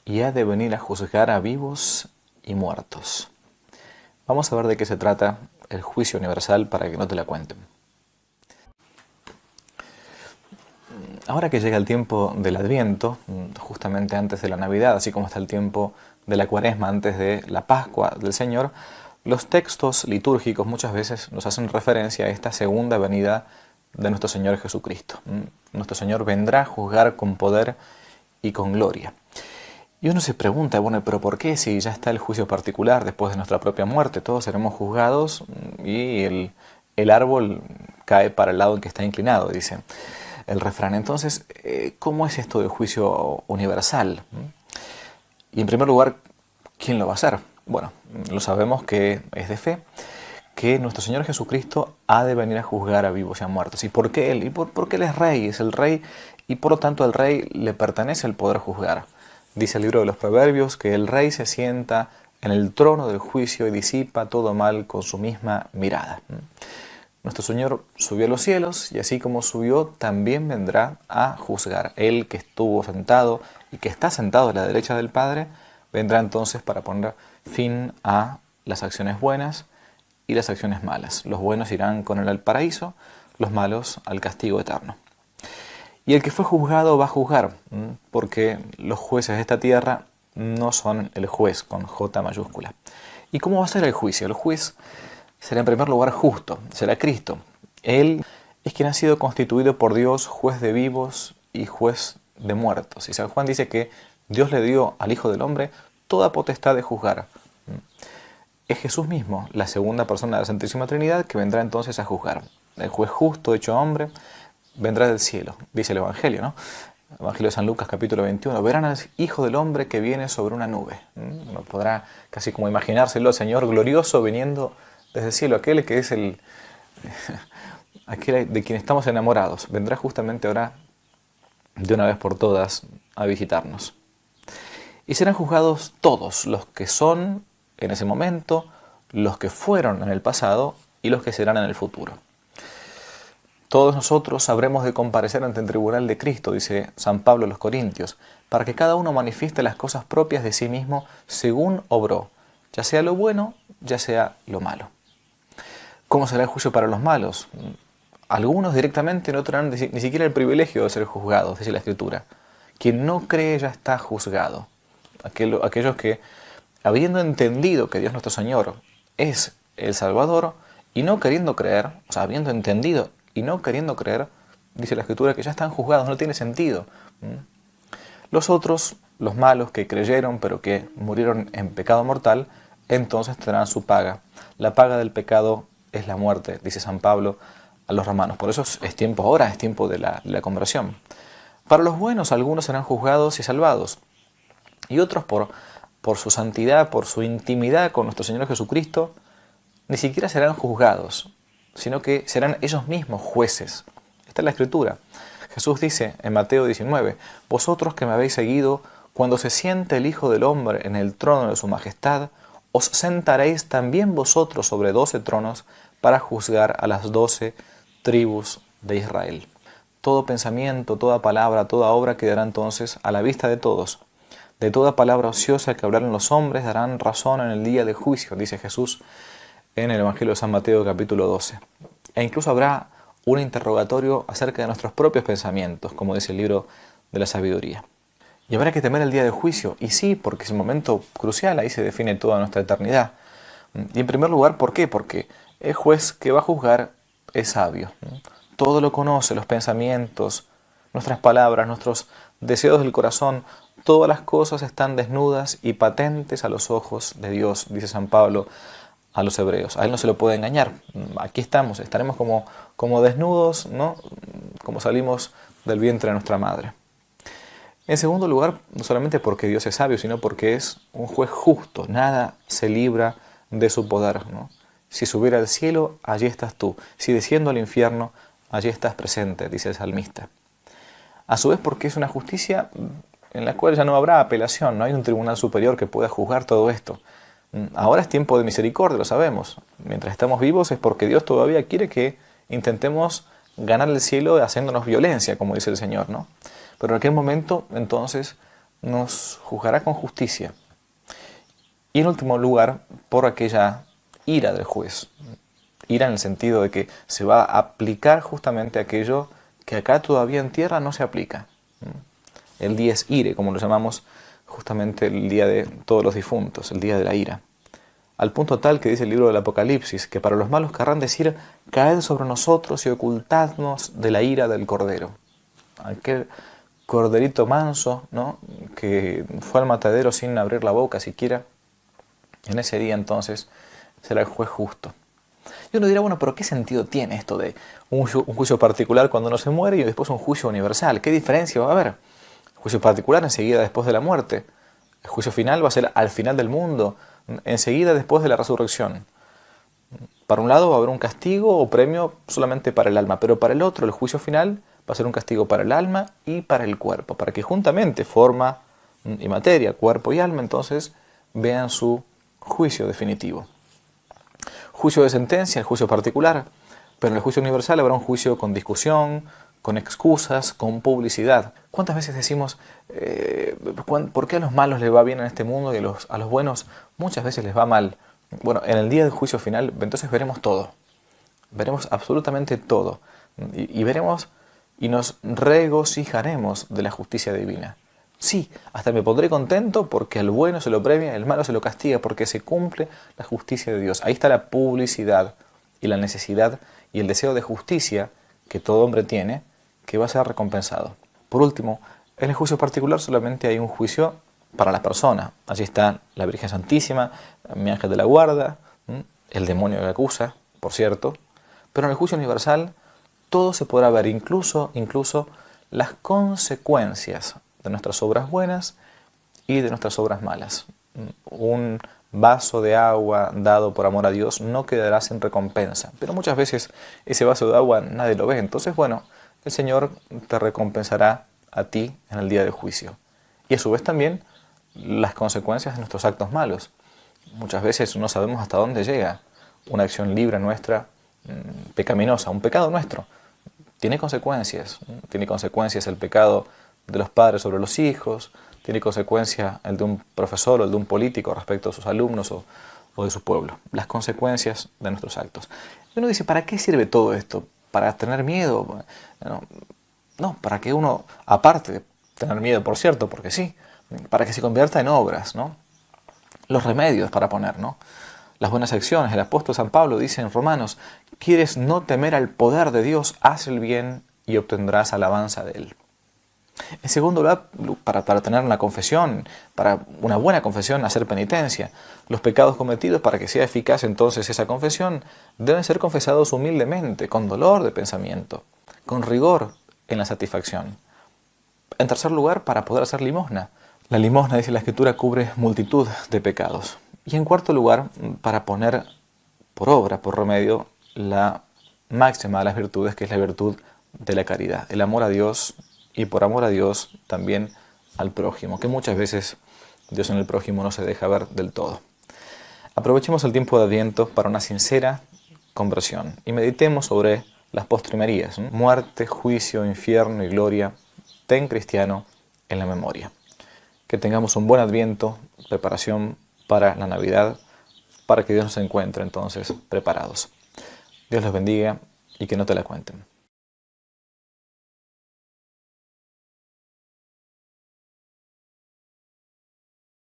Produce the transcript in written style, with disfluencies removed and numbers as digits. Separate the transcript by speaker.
Speaker 1: y ha de venir a juzgar a vivos y muertos. Vamos a ver de qué se trata el juicio universal para que no te la cuenten. Ahora que llega el tiempo del Adviento, justamente antes de la Navidad, así como está el tiempo de la Cuaresma antes de la Pascua del Señor, los textos litúrgicos muchas veces nos hacen referencia a esta segunda venida de nuestro Señor Jesucristo. Nuestro Señor vendrá a juzgar con poder y con gloria. Y uno se pregunta, bueno, pero ¿por qué si ya está el juicio particular después de nuestra propia muerte? Todos seremos juzgados y el árbol cae para el lado en que está inclinado, dice el refrán. Entonces, ¿cómo es esto del juicio universal? Y en primer lugar, ¿quién lo va a hacer? Bueno, lo sabemos que es de fe, que nuestro Señor Jesucristo ha de venir a juzgar a vivos y a muertos. ¿Y por qué Él? Porque Él es Rey, es el Rey, y por lo tanto al Rey le pertenece el poder juzgar. Dice el libro de los Proverbios que el Rey se sienta en el trono del juicio y disipa todo mal con su misma mirada. Nuestro Señor subió a los cielos y así como subió, también vendrá a juzgar. Él que estuvo sentado y que está sentado a la derecha del Padre, vendrá entonces para poner fin a las acciones buenas y las acciones malas. Los buenos irán con Él al paraíso, los malos al castigo eterno. Y el que fue juzgado va a juzgar, porque los jueces de esta tierra no son el juez con J mayúscula. ¿Y cómo va a ser el juicio? El juez será en primer lugar justo, será Cristo. Él es quien ha sido constituido por Dios juez de vivos y juez de muertos. Y San Juan dice que Dios le dio al Hijo del Hombre toda potestad de juzgar. Es Jesús mismo, la segunda persona de la Santísima Trinidad, que vendrá entonces a juzgar. El juez justo, hecho hombre, vendrá del cielo, dice el Evangelio, ¿no? El Evangelio de San Lucas, capítulo 21. Verán al Hijo del Hombre que viene sobre una nube. Uno podrá casi como imaginárselo, el Señor glorioso viniendo desde el cielo, aquel que es aquel de quien estamos enamorados. Vendrá justamente ahora, de una vez por todas, a visitarnos. Y serán juzgados todos, los que son en ese momento, los que fueron en el pasado y los que serán en el futuro. Todos nosotros habremos de comparecer ante el tribunal de Cristo, dice San Pablo a los Corintios, para que cada uno manifieste las cosas propias de sí mismo según obró, ya sea lo bueno, ya sea lo malo. ¿Cómo será el juicio para los malos? Algunos directamente no tendrán ni siquiera el privilegio de ser juzgados, dice la Escritura. Quien no cree ya está juzgado. Aquellos que, habiendo entendido que Dios nuestro Señor es el Salvador, y no queriendo creer, o sea, habiendo entendido y no queriendo creer, dice la Escritura que ya están juzgados, no tiene sentido. Los otros, los malos que creyeron pero que murieron en pecado mortal, entonces tendrán su paga. La paga del pecado es la muerte, dice San Pablo a los romanos. Por eso es tiempo ahora, es tiempo de la conversión. Para los buenos, algunos serán juzgados y salvados, y otros por su santidad, por su intimidad con nuestro Señor Jesucristo, ni siquiera serán juzgados, sino que serán ellos mismos jueces. Esta es la Escritura. Jesús dice en Mateo 19, vosotros que me habéis seguido, cuando se siente el Hijo del Hombre en el trono de su majestad, os sentaréis también vosotros sobre 12 tronos para juzgar a las 12 tribus de Israel. Todo pensamiento, toda palabra, toda obra quedará entonces a la vista de todos. De toda palabra ociosa que hablaron los hombres darán razón en el día del juicio, dice Jesús en el Evangelio de San Mateo capítulo 12. E incluso habrá un interrogatorio acerca de nuestros propios pensamientos, como dice el libro de la sabiduría. Y habrá que temer el día del juicio. Y sí, porque es un momento crucial, ahí se define toda nuestra eternidad. Y en primer lugar, ¿por qué? Porque el juez que va a juzgar es sabio. Todo lo conoce, los pensamientos, nuestras palabras, nuestros deseos del corazón, todas las cosas están desnudas y patentes a los ojos de Dios, dice San Pablo a los hebreos. A Él no se lo puede engañar. Aquí estaremos como desnudos, ¿no? Como salimos del vientre de nuestra madre. En segundo lugar, no solamente porque Dios es sabio, sino porque es un juez justo. Nada se libra de su poder, ¿no? Si subiera al cielo, allí estás tú. Si desciendo al infierno, allí estás presente, dice el salmista. A su vez, porque es una justicia en la cual ya no habrá apelación, no hay un tribunal superior que pueda juzgar todo esto. Ahora es tiempo de misericordia, lo sabemos. Mientras estamos vivos es porque Dios todavía quiere que intentemos ganar el cielo haciéndonos violencia, como dice el Señor, ¿no? Pero en aquel momento, entonces, nos juzgará con justicia. Y en último lugar, por aquella ira del juez. Ira en el sentido de que se va a aplicar justamente aquello que acá todavía en tierra no se aplica. El dies irae, como lo llamamos justamente el día de todos los difuntos, el día de la ira. Al punto tal que dice el libro del Apocalipsis, que para los malos querrán decir, caed sobre nosotros y ocultadnos de la ira del Cordero. Aquel corderito manso, ¿no?, que fue al matadero sin abrir la boca siquiera, en ese día entonces será el juez justo. Y uno dirá, bueno, pero ¿qué sentido tiene esto de un juicio particular cuando uno se muere y después un juicio universal? ¿Qué diferencia va a haber? El juicio particular enseguida después de la muerte. El juicio final va a ser al final del mundo, enseguida después de la resurrección. Para un lado va a haber un castigo o premio solamente para el alma, pero para el otro, el juicio final, va a ser un castigo para el alma y para el cuerpo, para que juntamente forma y materia, cuerpo y alma, entonces vean su juicio definitivo. Juicio de sentencia, el juicio particular, pero en el juicio universal habrá un juicio con discusión, con excusas, con publicidad. ¿Cuántas veces decimos, por qué a los malos les va bien en este mundo y a los buenos muchas veces les va mal? Bueno, en el día del juicio final, entonces veremos todo. Veremos absolutamente todo. Y veremos y nos regocijaremos de la justicia divina. Sí, hasta me pondré contento porque al bueno se lo premia, al malo se lo castiga, porque se cumple la justicia de Dios. Ahí está la publicidad y la necesidad y el deseo de justicia que todo hombre tiene, que va a ser recompensado. Por último, en el juicio particular solamente hay un juicio para la persona. Allí está la Virgen Santísima, mi ángel de la guarda, el demonio que acusa, por cierto. Pero en el juicio universal todo se podrá ver, incluso las consecuencias de nuestras obras buenas y de nuestras obras malas. Un vaso de agua dado por amor a Dios no quedará sin recompensa, pero muchas veces ese vaso de agua nadie lo ve. Entonces, bueno, el Señor te recompensará a ti en el día del juicio. Y a su vez también las consecuencias de nuestros actos malos. Muchas veces no sabemos hasta dónde llega una acción libre nuestra, pecaminosa, un pecado nuestro. Tiene consecuencias el pecado de los padres sobre los hijos, tiene consecuencia el de un profesor o el de un político respecto a sus alumnos o de su pueblo. Las consecuencias de nuestros actos. Y uno dice, ¿para qué sirve todo esto? ¿Para tener miedo? No, para que uno, aparte de tener miedo, por cierto, porque sí, para que se convierta en obras, ¿no? Los remedios para poner, ¿no? Las buenas acciones. El apóstol San Pablo dice en Romanos, ¿quieres no temer al poder de Dios? Haz el bien y obtendrás alabanza de Él. En segundo lugar, para tener una confesión, para una buena confesión, hacer penitencia. Los pecados cometidos, para que sea eficaz entonces esa confesión, deben ser confesados humildemente, con dolor de pensamiento, con rigor en la satisfacción. En tercer lugar, para poder hacer limosna. La limosna, dice la Escritura, cubre multitud de pecados. Y en cuarto lugar, para poner por obra, por remedio, la máxima de las virtudes, que es la virtud de la caridad, el amor a Dios y por amor a Dios también al prójimo, que muchas veces Dios en el prójimo no se deja ver del todo. Aprovechemos el tiempo de Adviento para una sincera conversión y meditemos sobre las postrimerías, ¿no? Muerte, juicio, infierno y gloria, ten cristiano en la memoria. Que tengamos un buen Adviento, preparación para la Navidad, para que Dios nos encuentre entonces preparados. Dios los bendiga y que no te la cuenten.